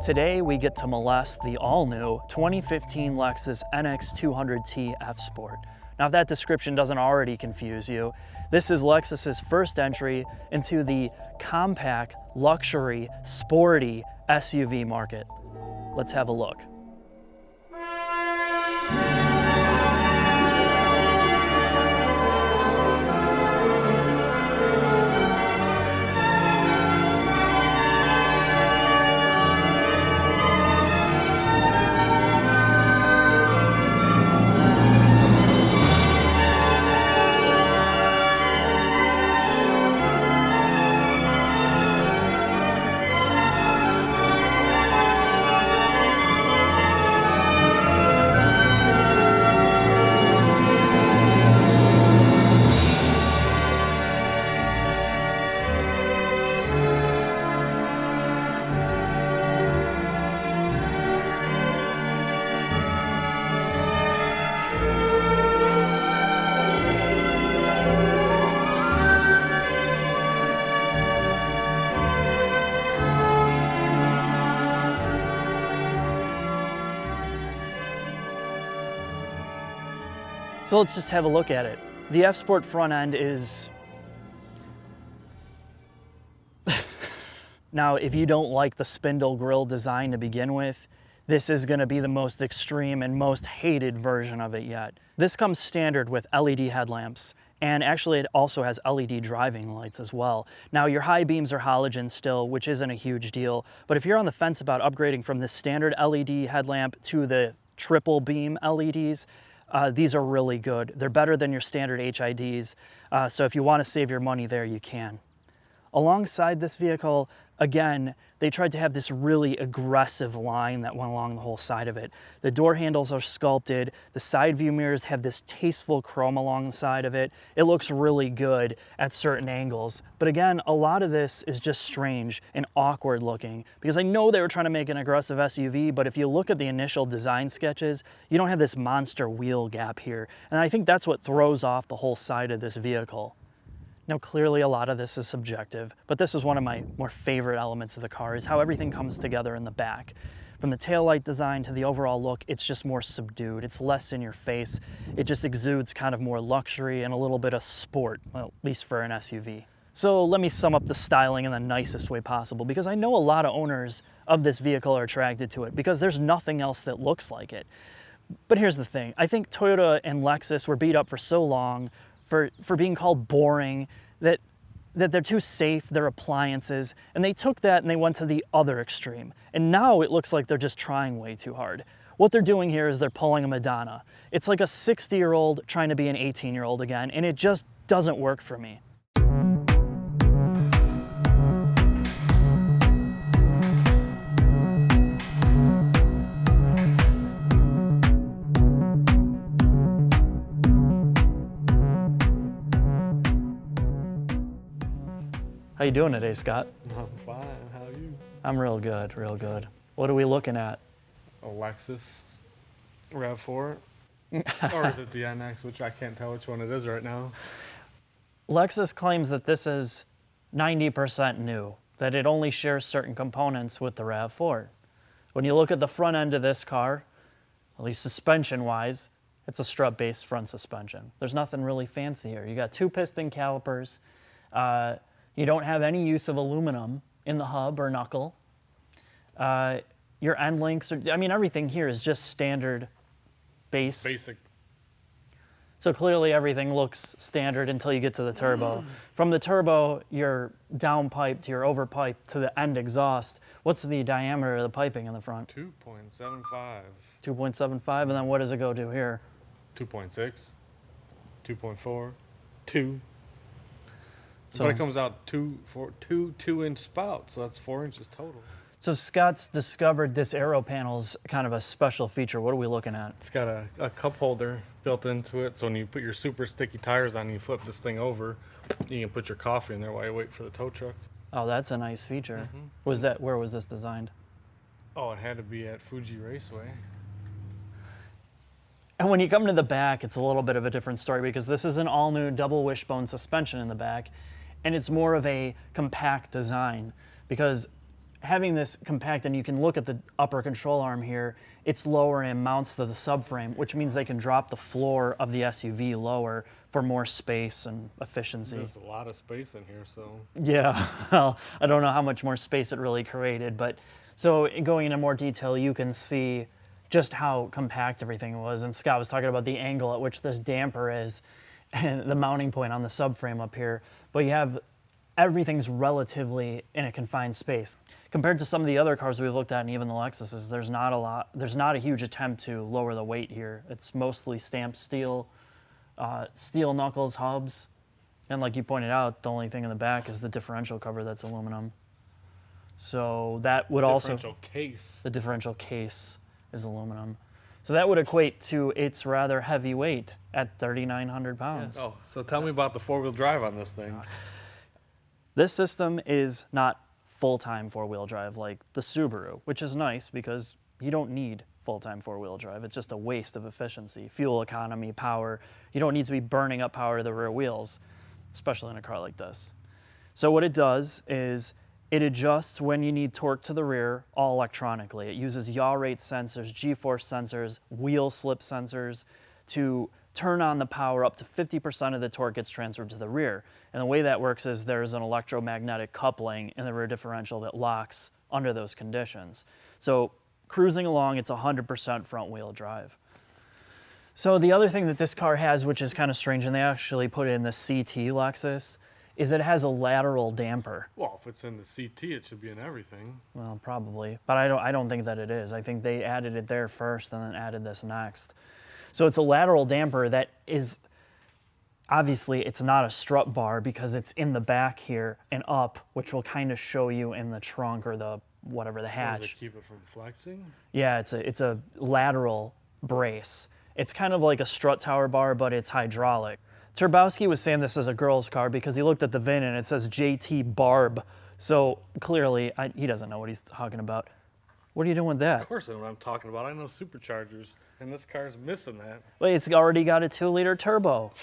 Today we get to molest the all-new 2015 Lexus NX200t F-Sport. Now if that description doesn't already confuse you, this is Lexus's first entry into the compact, luxury, sporty SUV market. Let's have a look. So let's just have a look at it. The F-Sport front end is... Now, if you don't like the spindle grille design to begin with, this is gonna be the most extreme and most hated version of it yet. This comes standard with LED headlamps, and actually it also has LED driving lights as well. Now, your high beams are halogen still, which isn't a huge deal, but if you're on the fence about upgrading from the standard LED headlamp to the triple beam LEDs, these are really good. They're better than your standard HIDs, so if you want to save your money there, you can. Alongside this vehicle, again, they tried to have this really aggressive line that went along the whole side of it. The door handles are sculpted, the side view mirrors have this tasteful chrome along the side of it. It looks really good at certain angles. But again, a lot of this is just strange and awkward looking, because I know they were trying to make an aggressive SUV, but if you look at the initial design sketches, you don't have this monster wheel gap here. And I think that's what throws off the whole side of this vehicle. Now, clearly a lot of this is subjective, but this is one of my more favorite elements of the car, is how everything comes together in the back. From the taillight design to the overall look, it's just more subdued. It's less in your face. It just exudes kind of more luxury and a little bit of sport, well, at least for an SUV. So let me sum up the styling in the nicest way possible, because I know a lot of owners of this vehicle are attracted to it because there's nothing else that looks like it. But here's the thing. I think Toyota and Lexus were beat up for so long for being called boring, that they're too safe, they're appliances, and they took that and they went to the other extreme. And now it looks like they're just trying way too hard. What they're doing here is they're pulling a Madonna. It's like a 60-year-old trying to be an 18-year-old again, and it just doesn't work for me. How you doing today, Scott? I'm fine. How are you? I'm real good, real good. What are we looking at? A Lexus RAV4? Or is it the NX, which I can't tell which one it is right now. Lexus claims that this is 90% new, that it only shares certain components with the RAV4. When you look at the front end of this car, at least suspension-wise, it's a strut-based front suspension. There's nothing really fancy here. You got 2 piston calipers. You don't have any use of aluminum in the hub or knuckle. Your end links, everything here is just standard base. Basic. So clearly everything looks standard until you get to the turbo. From the turbo, your downpipe to your overpipe to the end exhaust, what's the diameter of the piping in the front? 2.75. 2.75, and then what does it go to here? 2.6, 2.4, 2. So, but it comes out two 2-inch spouts, so that's 4 inches total. So Scott's discovered this aero panel's kind of a special feature. What are we looking at? It's got a cup holder built into it, so when you put your super sticky tires on, you flip this thing over, you can put your coffee in there while you wait for the tow truck. Oh, that's a nice feature. Mm-hmm. Where was this designed? Oh, it had to be at Fuji Raceway. And when you come to the back, it's a little bit of a different story, because this is an all-new double wishbone suspension in the back, and it's more of a compact design, because having this compact, and you can look at the upper control arm here, it's lower and mounts to the subframe, which means they can drop the floor of the SUV lower for more space and efficiency. There's a lot of space in here, so. Yeah, well, I don't know how much more space it really created, but so going into more detail, you can see just how compact everything was. And Scott was talking about the angle at which this damper is and the mounting point on the subframe up here, but you have everything's relatively in a confined space. Compared to some of the other cars we've looked at, and even the Lexuses, there's not a huge attempt to lower the weight here. It's mostly stamped steel, steel knuckles, hubs, and like you pointed out, the only thing in the back is the differential cover that's aluminum. So that would also... The differential case is aluminum. So that would equate to its rather heavy weight at 3,900 pounds. Oh, so tell me about the four-wheel drive on this thing. This system is not full-time four-wheel drive like the Subaru, which is nice because you don't need full-time four-wheel drive. It's just a waste of efficiency, fuel economy, power. You don't need to be burning up power to the rear wheels, especially in a car like this. So what it does is it adjusts when you need torque to the rear all electronically. It uses yaw rate sensors, G-force sensors, wheel slip sensors to turn on the power up to 50% of the torque gets transferred to the rear. And the way that works is there's an electromagnetic coupling in the rear differential that locks under those conditions. So cruising along, it's 100% front wheel drive. So the other thing that this car has, which is kind of strange, and they actually put it in the CT Lexus, is it has a lateral damper. Well, if it's in the CT, it should be in everything. Well, probably, but I don't think that it is. I think they added it there first and then added this next. So it's a lateral damper that is, obviously it's not a strut bar because it's in the back here and up, which will kind of show you in the trunk or the whatever, the hatch. Does it keep it from flexing? Yeah, it's a lateral brace. It's kind of like a strut tower bar, but it's hydraulic. Turbowski was saying this is a girl's car because he looked at the VIN and it says JT Barb. So clearly, he doesn't know what he's talking about. What are you doing with that? Of course I know what I'm talking about. I know superchargers, and this car's missing that. Well, it's already got a 2-liter turbo.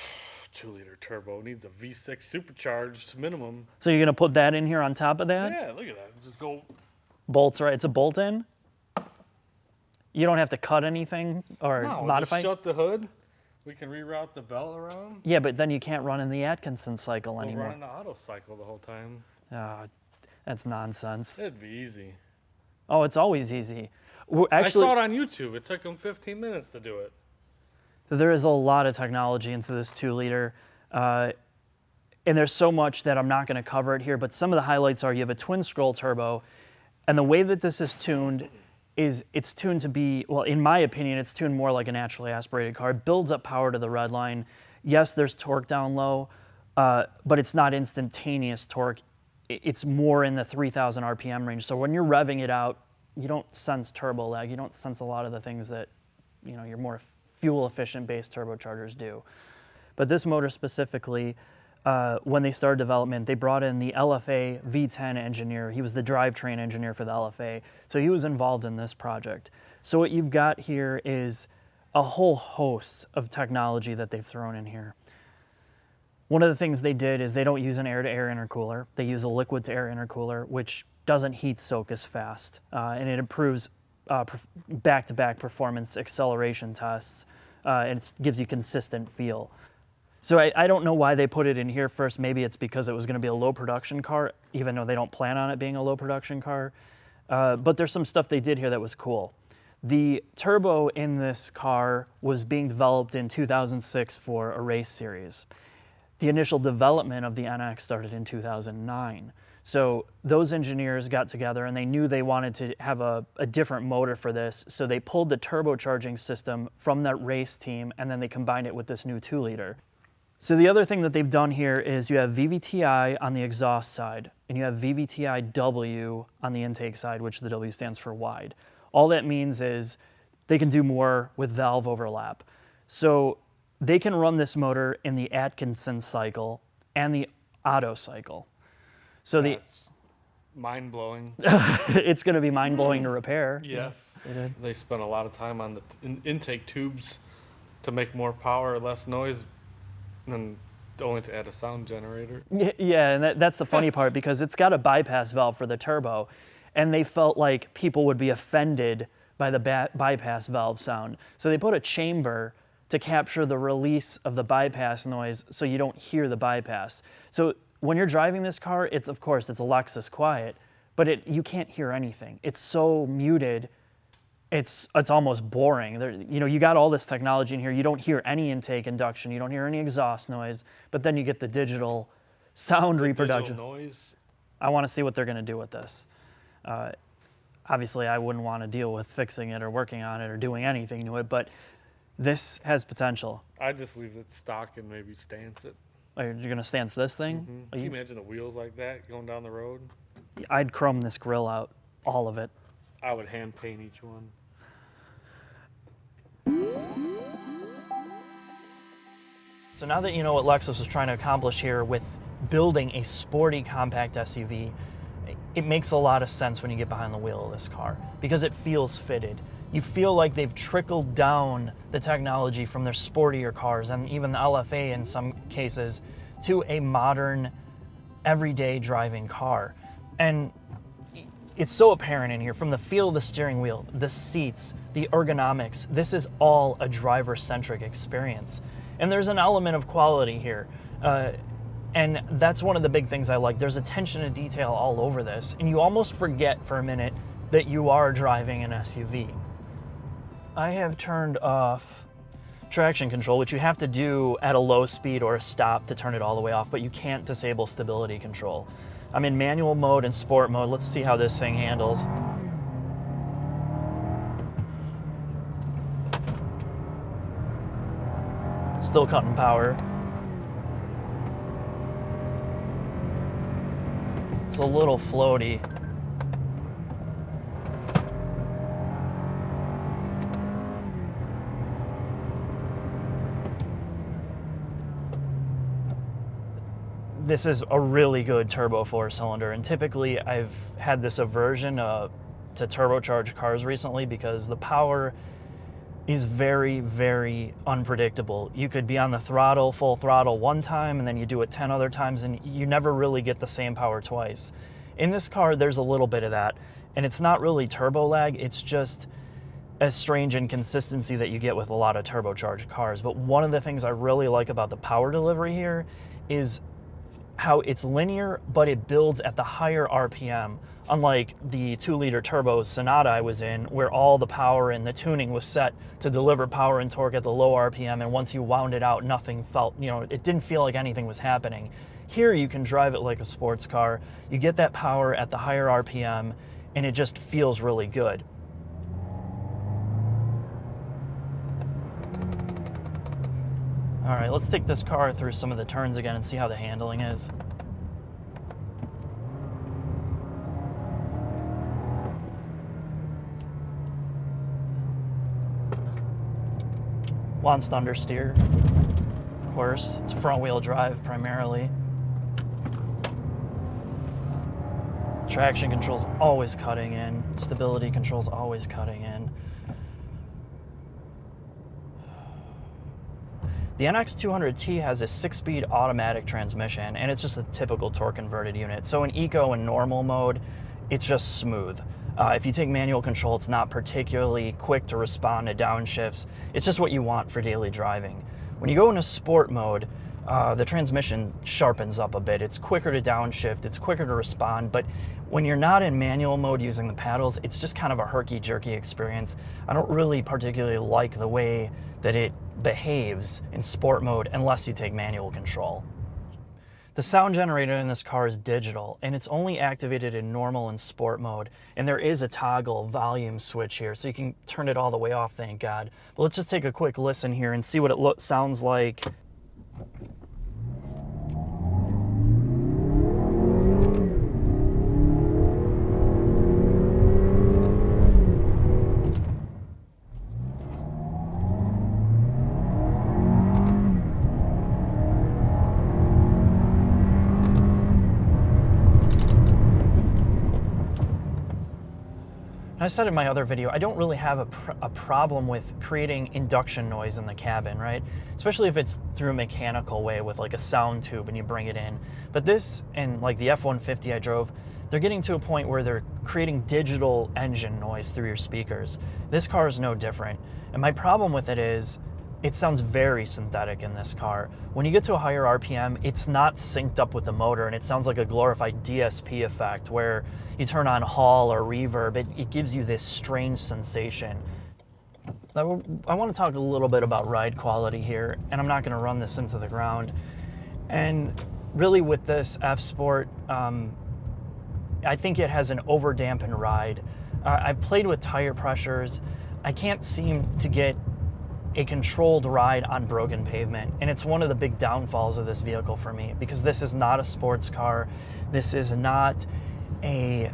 2-liter turbo needs a V6 supercharged minimum. So you're gonna put that in here on top of that? Yeah, look at that. Just go. Bolts, right? It's a bolt-in? You don't have to cut anything or modify? Just shut the hood. We can reroute the belt around. Yeah, but then you can't run in the Atkinson cycle We'll anymore. run in the auto cycle the whole time. That's nonsense. It'd be easy. Oh, it's always easy. I saw it on YouTube. It took them 15 minutes to do it. There is a lot of technology into this 2-liter. And there's so much that I'm not going to cover it here, but some of the highlights are you have a twin-scroll turbo, and the way that this is tuned is it's tuned to be, well, in my opinion, it's tuned more like a naturally aspirated car. It builds up power to the red line. Yes, there's torque down low, but it's not instantaneous torque. It's more in the 3,000 RPM range. So when you're revving it out, you don't sense turbo lag. You don't sense a lot of the things that, your more fuel-efficient based turbochargers do. But this motor specifically, when they started development, they brought in the LFA V10 engineer. He was the drivetrain engineer for the LFA. So he was involved in this project. So what you've got here is a whole host of technology that they've thrown in here. One of the things they did is they don't use an air-to-air intercooler. They use a liquid-to-air intercooler, which doesn't heat soak as fast. And it improves back-to-back performance acceleration tests. And it gives you consistent feel. So I don't know why they put it in here first. Maybe it's because it was going to be a low production car, even though they don't plan on it being a low production car. But there's some stuff they did here that was cool. The turbo in this car was being developed in 2006 for a race series. The initial development of the NX started in 2009. So those engineers got together and they knew they wanted to have a different motor for this. So they pulled the turbocharging system from that race team and then they combined it with this new 2-liter. So the other thing that they've done here is you have VVTi on the exhaust side and you have VVTi-W on the intake side, which the W stands for wide. All that means is they can do more with valve overlap. So they can run this motor in the Atkinson cycle and the Otto cycle. So That's mind-blowing. It's going to be mind-blowing to repair. Yes. Yeah, They spent a lot of time on the intake tubes to make more power, less noise, and only to add a sound generator. Yeah, and that's the funny part because it's got a bypass valve for the turbo. and they felt like people would be offended by the bypass valve sound. So they put a chamber to capture the release of the bypass noise so you don't hear the bypass. So when you're driving this car, of course, it's a Lexus quiet, but you can't hear anything. It's so muted, it's almost boring. You got all this technology in here. You don't hear any intake induction. You don't hear any exhaust noise, but then you get the digital sound reproduction. Digital noise. I want to see what they're going to do with this. Obviously, I wouldn't want to deal with fixing it or working on it or doing anything to it, but this has potential. I'd just leave it stock and maybe stance it. You're going to stance this thing? Mm-hmm. Can you imagine the wheels like that going down the road? I'd chrome this grill out, all of it. I would hand paint each one. So now that you know what Lexus was trying to accomplish here with building a sporty compact SUV, it makes a lot of sense when you get behind the wheel of this car because it feels fitted. You feel like they've trickled down the technology from their sportier cars and even the LFA in some cases to a modern, everyday driving car. And it's so apparent in here from the feel of the steering wheel, the seats, the ergonomics. This is all a driver-centric experience. And there's an element of quality here. And that's one of the big things I like. There's attention to detail all over this. And you almost forget for a minute that you are driving an SUV. I have turned off traction control, which you have to do at a low speed or a stop to turn it all the way off, but you can't disable stability control. I'm in manual mode and sport mode. Let's see how this thing handles. Still cutting power. It's a little floaty. This is a really good turbo 4-cylinder, and typically I've had this aversion to turbocharged cars recently because the power is very, very unpredictable. You could be on the throttle, full throttle one time, and then you do it 10 other times, and you never really get the same power twice. In this car, there's a little bit of that, and it's not really turbo lag, it's just a strange inconsistency that you get with a lot of turbocharged cars. But one of the things I really like about the power delivery here is how it's linear, but it builds at the higher RPM, unlike the 2-liter turbo Sonata I was in, where all the power and the tuning was set to deliver power and torque at the low RPM, and once you wound it out, nothing felt, it didn't feel like anything was happening. Here you can drive it like a sports car, you get that power at the higher RPM, and it just feels really good. All right, let's take this car through some of the turns again and see how the handling is. Wants to understeer. Of course, it's front wheel drive primarily. Traction control's always cutting in. Stability control's always cutting in. The NX200t has a 6-speed automatic transmission, and it's just a typical torque-converted unit. So in eco and normal mode, it's just smooth. If you take manual control, it's not particularly quick to respond to downshifts. It's just what you want for daily driving. When you go into sport mode, the transmission sharpens up a bit. It's quicker to downshift, it's quicker to respond, but when you're not in manual mode using the paddles, it's just kind of a herky-jerky experience. I don't really particularly like the way that it behaves in sport mode unless you take manual control. The sound generator in this car is digital, and it's only activated in normal and sport mode, and there is a toggle volume switch here, so you can turn it all the way off, thank God. But let's just take a quick listen here and see what it sounds like. I said in my other video, I don't really have a problem with creating induction noise in the cabin, right? Especially if it's through a mechanical way with like a sound tube and you bring it in. But this, and like the F-150 I drove, they're getting to a point where they're creating digital engine noise through your speakers. This car is no different. And my problem with it is, it sounds very synthetic in this car. When you get to a higher RPM, it's not synced up with the motor, and it sounds like a glorified DSP effect where you turn on Hall or reverb, it gives you this strange sensation. I want to talk a little bit about ride quality here, and I'm not going to run this into the ground. And really with this F-Sport, I think it has an over-dampened ride. I've played with tire pressures. I can't seem to get a controlled ride on broken pavement. And it's one of the big downfalls of this vehicle for me, because this is not a sports car. This is not a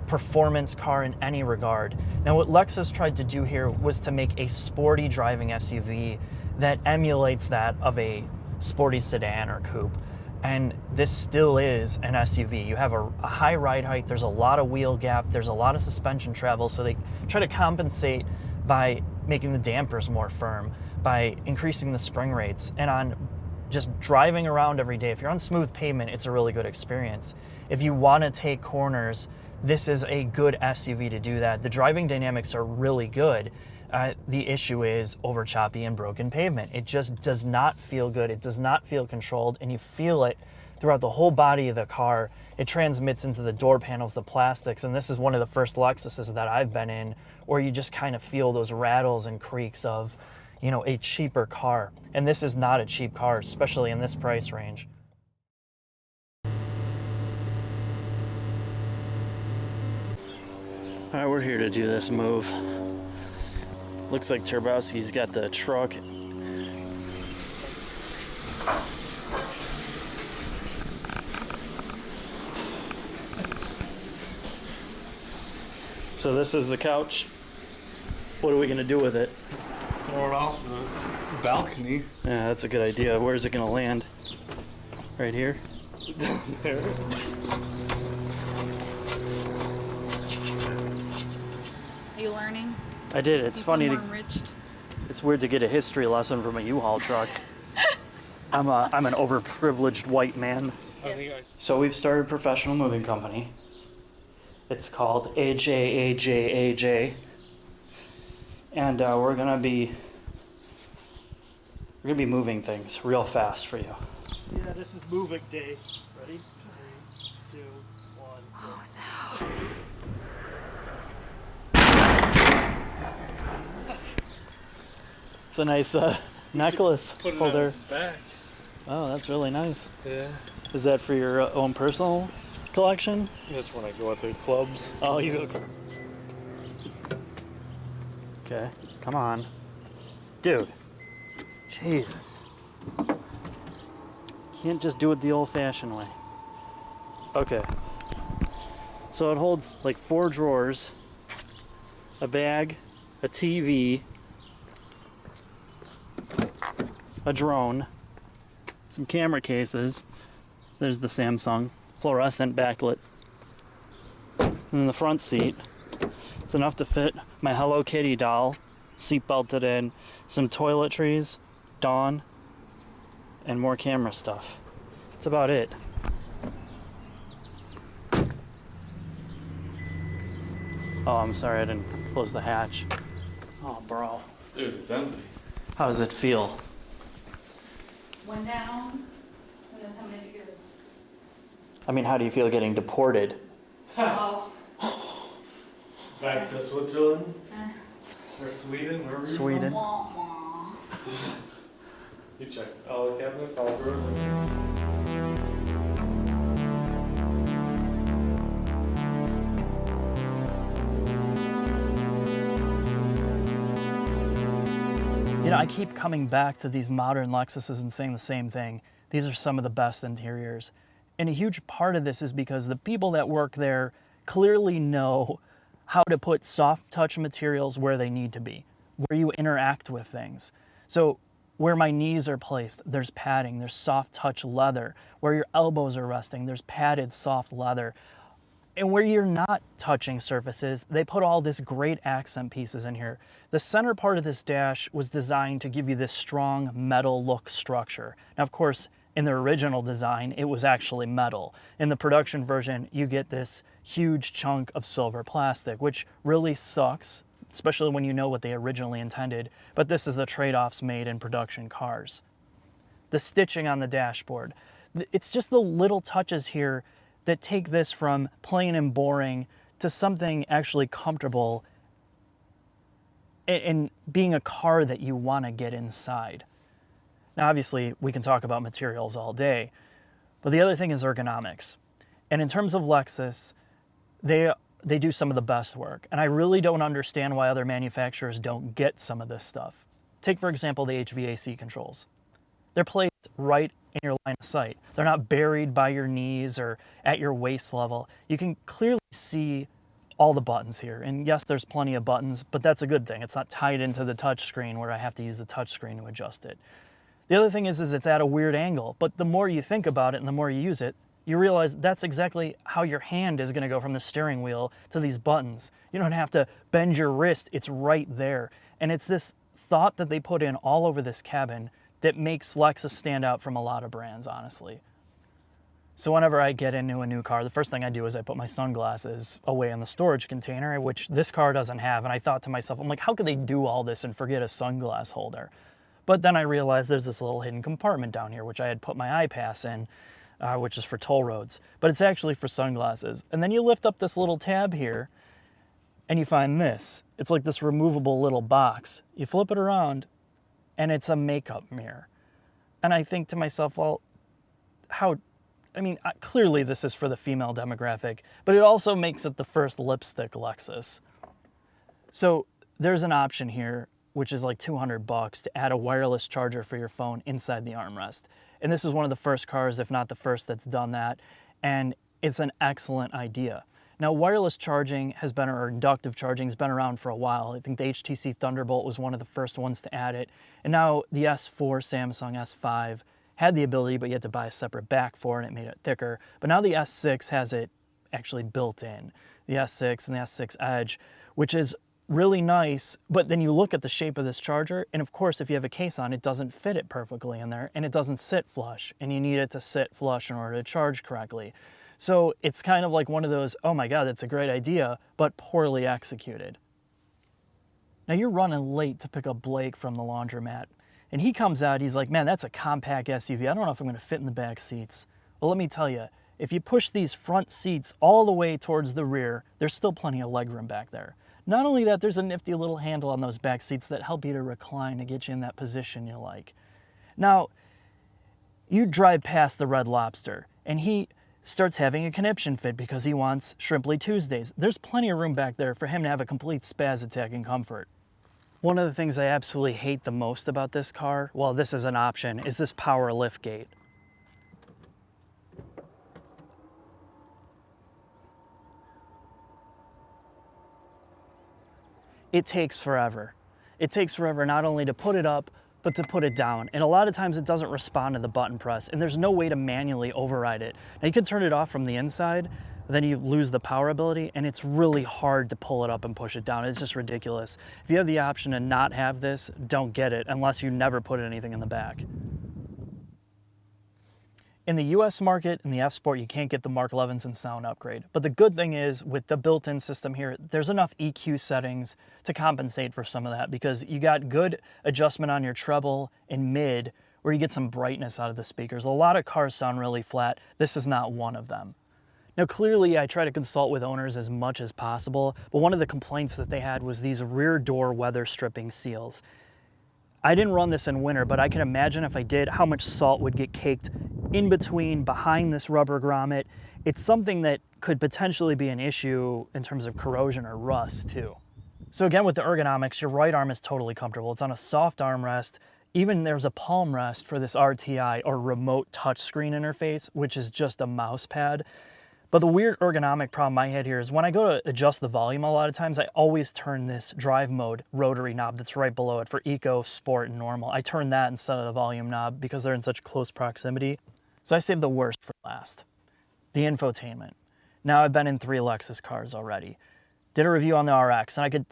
performance car in any regard. Now, what Lexus tried to do here was to make a sporty driving SUV that emulates that of a sporty sedan or coupe. And this still is an SUV. You have a high ride height, there's a lot of wheel gap, there's a lot of suspension travel, so they try to compensate by making the dampers more firm, by increasing the spring rates. And on just driving around every day, if you're on smooth pavement, it's a really good experience. If you want to take corners, this is a good SUV to do that. The driving dynamics are really good. The issue is over choppy and broken pavement. It just does not feel good. It does not feel controlled, and you feel it throughout the whole body of the car. It transmits into the door panels, the plastics, and this is one of the first Lexuses that I've been in where you just kind of feel those rattles and creaks of, you know, a cheaper car. And this is not a cheap car, especially in this price range. All right, we're here to do this move. Looks like Turbowski's got the truck. So this is the couch. What are we gonna do with it? Throw it off the balcony. Yeah, that's a good idea. Where's it gonna land? Right here? Down there. Are you learning? I did. It's You funny feel to. more enriched? It's weird to get a history lesson from a U-Haul truck. I'm an overprivileged white man. Yes. So we've started a professional moving company. It's called AJ, and we're gonna be moving things real fast for you. Yeah, this is moving day. Ready? 3, 2, 1. Oh no. It's a nice necklace Put it holder. on its back. Oh, that's really nice. Yeah. Is that for your own personal collection? That's when I go out to the clubs. Oh, you go. Okay, come on. Dude. Jesus. Can't just do it the old-fashioned way. Okay. So it holds like 4 drawers, a bag, a TV, a drone, some camera cases. There's the Samsung fluorescent backlit. And then the front seat. It's enough to fit my Hello Kitty doll, seat belted in, some toiletries, Dawn, and more camera stuff. That's about it. Oh, I'm sorry I didn't close the hatch. Oh, bro. Dude, it's empty. How does it feel? One down. Who knows how many to go? I mean, how do you feel getting deported? Oh. Back to Switzerland? Or Sweden? Wherever you're Sweden. Wah, wah. from. You checked all the cabinets, all the drawers? You know, I keep coming back to these modern Lexuses and saying the same thing. These are some of the best interiors. And a huge part of this is because the people that work there clearly know how to put soft touch materials where they need to be, where you interact with things. So where my knees are placed, there's padding, there's soft touch leather. Where your elbows are resting, there's padded soft leather. And where you're not touching surfaces, they put all this great accent pieces in here. The center part of this dash was designed to give you this strong metal look structure. Now, of course, In the original design, it was actually metal. In the production version, you get this huge chunk of silver plastic, which really sucks, especially when you know what they originally intended, but this is the trade-offs made in production cars. The stitching on the dashboard. It's just the little touches here that take this from plain and boring to something actually comfortable and being a car that you want to get inside. Now, obviously, we can talk about materials all day, but the other thing is ergonomics. And in terms of Lexus, they do some of the best work. And I really don't understand why other manufacturers don't get some of this stuff. Take, for example, the HVAC controls. They're placed right in your line of sight. They're not buried by your knees or at your waist level. You can clearly see all the buttons here. And yes, there's plenty of buttons, but that's a good thing. It's not tied into the touch screen where I have to use the touch screen to adjust it. The other thing is it's at a weird angle, but the more you think about it and the more you use it, you realize that's exactly how your hand is going to go from the steering wheel to these buttons. You don't have to bend your wrist, it's right there. And it's this thought that they put in all over this cabin that makes Lexus stand out from a lot of brands, honestly. So whenever I get into a new car, the first thing I do is I put my sunglasses away in the storage container, which this car doesn't have. And I thought to myself, I'm like, how could they do all this and forget a sunglass holder? But then I realized there's this little hidden compartment down here, which I had put my iPass in, which is for toll roads. But it's actually for sunglasses. And then you lift up this little tab here, and you find this. It's like this removable little box. You flip it around, and it's a makeup mirror. And I think to myself, well, clearly this is for the female demographic, but it also makes it the first lipstick Lexus. So there's an option here, which is like $200 to add a wireless charger for your phone inside the armrest. And this is one of the first cars, if not the first, that's done that. And it's an excellent idea. Now, wireless charging or inductive charging has been around for a while. I think the HTC Thunderbolt was one of the first ones to add it. And now the S4 Samsung S5 had the ability, but you had to buy a separate back for it, and it made it thicker. But now the S6 has it actually built in. The S6 and the S6 Edge, which is really nice, but then you look at the shape of this charger, and of course, if you have a case on, it doesn't fit it perfectly in there, and it doesn't sit flush, and you need it to sit flush in order to charge correctly. So it's kind of like one of those, oh my God, that's a great idea, but poorly executed. Now you're running late to pick up Blake from the laundromat, and he comes out, he's like, man, that's a compact SUV. I don't know if I'm gonna fit in the back seats. Well, let me tell you, if you push these front seats all the way towards the rear, there's still plenty of legroom back there. Not only that, there's a nifty little handle on those back seats that help you to recline to get you in that position you like. Now, you drive past the Red Lobster, and he starts having a conniption fit because he wants Shrimply Tuesdays. There's plenty of room back there for him to have a complete spaz attack in comfort. One of the things I absolutely hate the most about this car, well, this is an option, is this power lift gate. It takes forever. It takes forever not only to put it up, but to put it down. And a lot of times it doesn't respond to the button press, and there's no way to manually override it. Now you can turn it off from the inside, then you lose the power ability, and it's really hard to pull it up and push it down. It's just ridiculous. If you have the option to not have this, don't get it unless you never put anything in the back. In the US market, in the F-Sport, you can't get the Mark Levinson sound upgrade. But the good thing is, with the built-in system here, there's enough EQ settings to compensate for some of that, because you got good adjustment on your treble and mid, where you get some brightness out of the speakers. A lot of cars sound really flat. This is not one of them. Now, clearly, I try to consult with owners as much as possible, but one of the complaints that they had was these rear door weather stripping seals. I didn't run this in winter, but I can imagine if I did, how much salt would get caked in between, behind this rubber grommet. It's something that could potentially be an issue in terms of corrosion or rust too. So again, with the ergonomics, your right arm is totally comfortable. It's on a soft armrest. Even there's a palm rest for this RTI, or remote touchscreen interface, which is just a mouse pad. But the weird ergonomic problem I had here is when I go to adjust the volume, a lot of times I always turn this drive mode rotary knob that's right below it for eco, sport, and normal. I turn that instead of the volume knob because they're in such close proximity. So I saved the worst for last, the infotainment. Now, I've been in 3 Lexus cars already. Did a review on the RX, and I could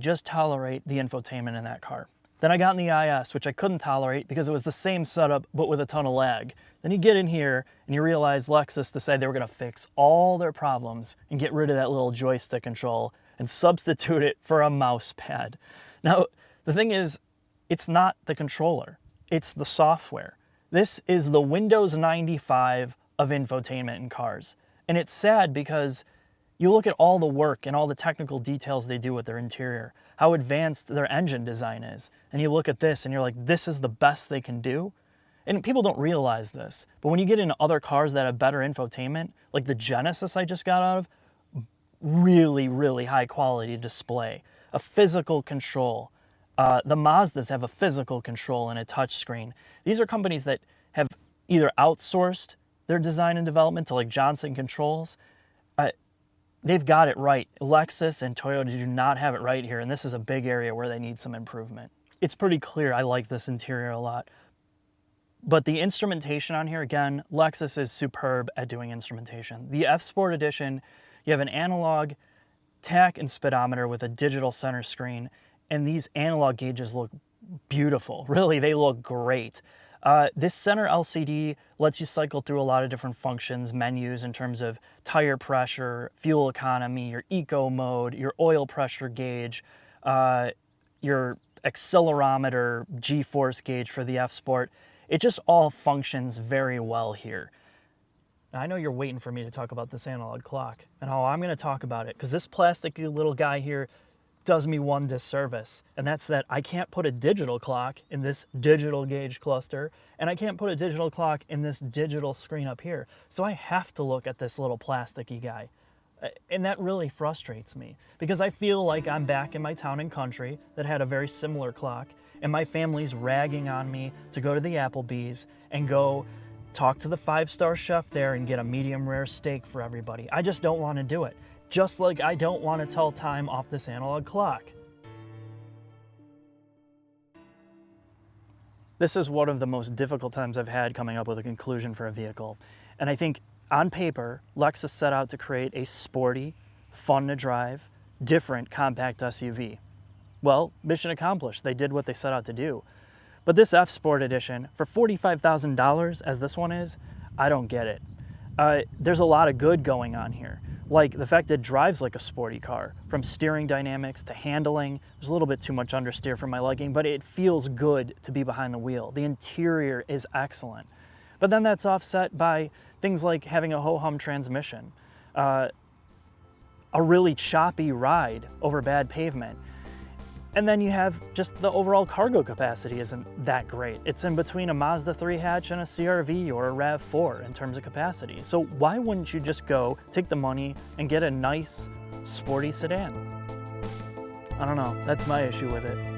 just tolerate the infotainment in that car. Then I got in the IS, which I couldn't tolerate because it was the same setup, but with a ton of lag. Then you get in here and you realize Lexus decided they were gonna fix all their problems and get rid of that little joystick control and substitute it for a mouse pad. Now, the thing is, it's not the controller, it's the software. This is the Windows 95 of infotainment in cars. And it's sad because you look at all the work and all the technical details they do with their interior, how advanced their engine design is. And you look at this and you're like, this is the best they can do? And people don't realize this, but when you get into other cars that have better infotainment, like the Genesis I just got out of, really, really high quality display, a physical control. The Mazdas have a physical control and a touchscreen. These are companies that have either outsourced their design and development to like Johnson Controls. They've got it right. Lexus and Toyota do not have it right here, and this is a big area where they need some improvement. It's pretty clear I like this interior a lot. But the instrumentation on here, again, Lexus is superb at doing instrumentation. The F-Sport edition, you have an analog tach and speedometer with a digital center screen, and these analog gauges look beautiful. Really, they look great. This center LCD lets you cycle through a lot of different functions, menus in terms of tire pressure, fuel economy, your eco mode, your oil pressure gauge, your accelerometer, G-force gauge for the F-Sport. It just all functions very well here. Now, I know you're waiting for me to talk about this analog clock and how I'm going to talk about it, because this plasticky little guy here does me one disservice, and that's that I can't put a digital clock in this digital gauge cluster, and I can't put a digital clock in this digital screen up here. So I have to look at this little plasticky guy. And that really frustrates me, because I feel like I'm back in my town and country that had a very similar clock, and my family's ragging on me to go to the Applebee's and go talk to the five-star chef there and get a medium rare steak for everybody. I just don't want to do it. Just like I don't want to tell time off this analog clock. This is one of the most difficult times I've had coming up with a conclusion for a vehicle. And I think on paper, Lexus set out to create a sporty, fun to drive, different compact SUV. Well, mission accomplished. They did what they set out to do. But this F-Sport edition, for $45,000 as this one is, I don't get it. There's a lot of good going on here. Like the fact that it drives like a sporty car, from steering dynamics to handling. There's a little bit too much understeer for my liking, but it feels good to be behind the wheel. The interior is excellent. But then that's offset by things like having a ho-hum transmission, a really choppy ride over bad pavement. And then you have just the overall cargo capacity isn't that great. It's in between a Mazda 3 hatch and a CR-V or a RAV4 in terms of capacity. So why wouldn't you just go, take the money, and get a nice, sporty sedan? I don't know, that's my issue with it.